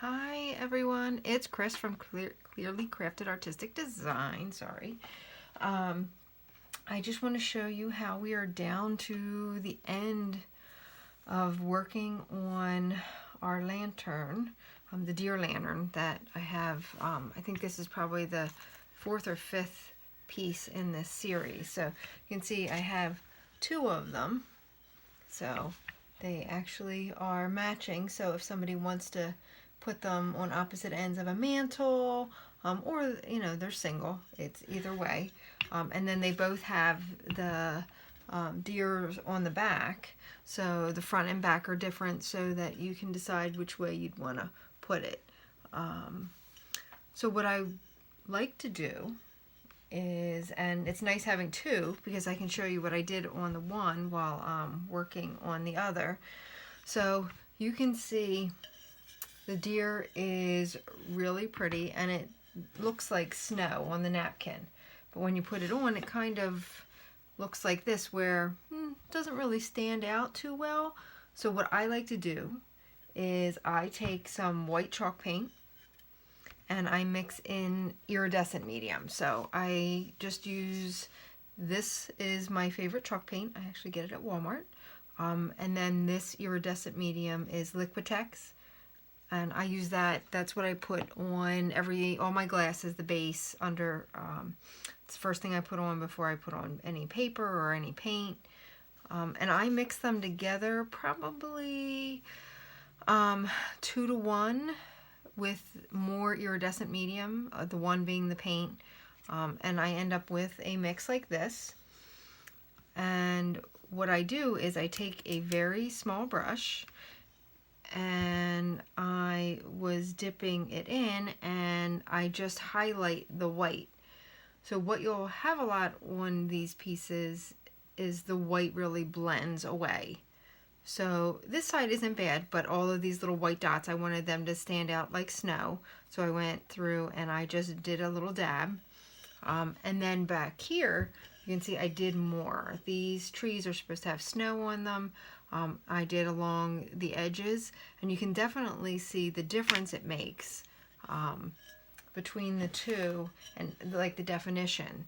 Hi everyone, it's Chris from KlearlyKrafted Artistic Design. I just want to show you how we are down to the end of working on our lantern, the deer lantern that I have. I think this is probably the 4th or 5th piece in this series. So you can see I have 2 of them. So they actually are matching. So if somebody wants to put them on opposite ends of a mantle, or they're single, it's either way. And then they both have the deers on the back, so the front and back are different, so that you can decide which way you'd want to put it. So what I like to do is, and it's nice having 2 because I can show you what I did on the one while working on the other. So you can see the deer is really pretty and it looks like snow on the napkin. But when you put it on, it kind of looks like this, where it doesn't really stand out too well. So what I like to do is I take some white chalk paint and I mix in iridescent medium. So I just use, this is my favorite chalk paint. I actually get it at Walmart. And then this iridescent medium is Liquitex. And I use that. That's what I put on all my glasses, the base under. It's the first thing I put on before I put on any paper or any paint. And I mix them together probably 2 to 1 with more iridescent medium, the 1 being the paint. And I end up with a mix like this. And what I do is I take a very small brush, and I was dipping it in and I just highlight the white. So what you'll have a lot on these pieces is the white really blends away. So this side isn't bad, but all of these little white dots, I wanted them to stand out like snow. So I went through and I just did a little dab. And then back here, you can see I did more. These trees are supposed to have snow on them. I did along the edges, and you can definitely see the difference it makes between the two, and like the definition.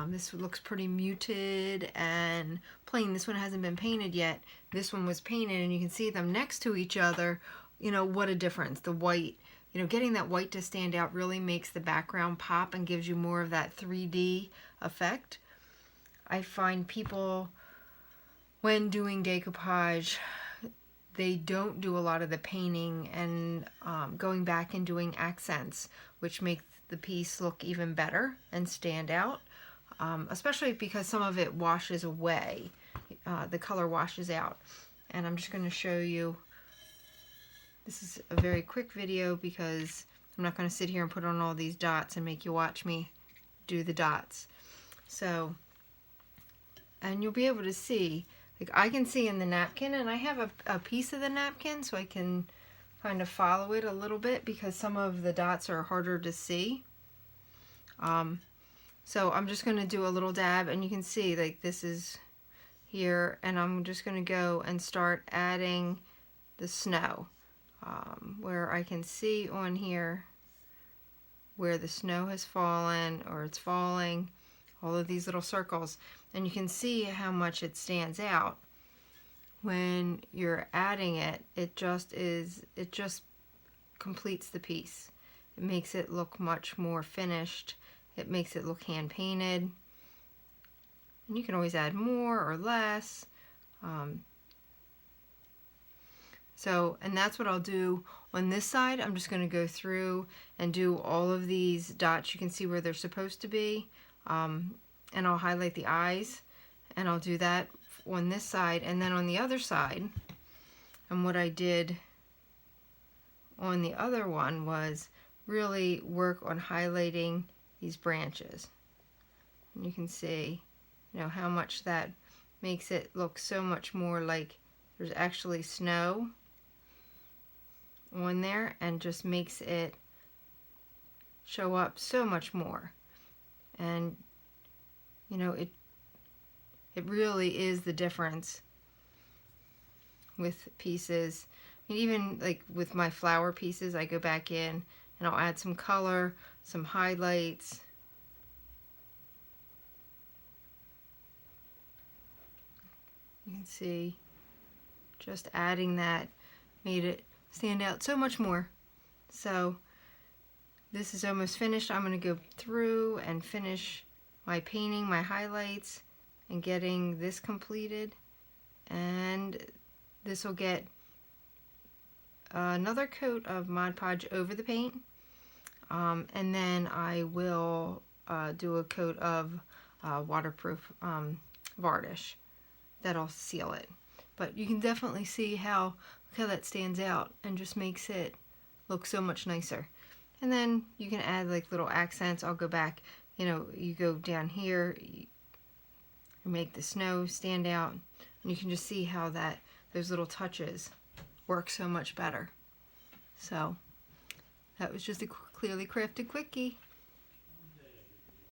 This looks pretty muted and plain. This one hasn't been painted yet. This one was painted, and you can see them next to each other. What a difference. The white, getting that white to stand out really makes the background pop and gives you more of that 3D effect. I find people, when doing decoupage, they don't do a lot of the painting and going back and doing accents, which make the piece look even better and stand out, especially because some of it washes away. The color washes out. And I'm just going to show you, this is a very quick video because I'm not going to sit here and put on all these dots and make you watch me do the dots. So, and you'll be able to see, like I can see in the napkin, and I have a piece of the napkin so I can kind of follow it a little bit because some of the dots are harder to see. So I'm just going to do a little dab, and you can see like this is here, and I'm just going to go and start adding the snow, where I can see on here where the snow has fallen or it's falling, all of these little circles. And you can see how much it stands out when you're adding it. It just completes the piece. It makes it look much more finished. It makes it look hand painted. And you can always add more or less. And that's what I'll do on this side. I'm just going to go through and do all of these dots. You can see where they're supposed to be. And I'll highlight the eyes, and I'll do that on this side, and then on the other side. And what I did on the other one was really work on highlighting these branches. And you can see, how much that makes it look so much more like there's actually snow on there, and just makes it show up so much more. And it really is the difference with pieces And even like with my flower pieces, I go back in and I'll add some color, some highlights. You can see just adding that made it stand out so much more. So this is almost finished. I'm going to go through and finish my painting, my highlights, and getting this completed. And this will get another coat of Mod Podge over the paint. And then I will do a coat of waterproof varnish. That'll seal it. But you can definitely see how, look how that stands out and just makes it look so much nicer. And then you can add like little accents. I'll go back, you know, you go down here, you make the snow stand out, and you can just see how that those little touches work so much better. So that was just a Clearly Crafted Quickie.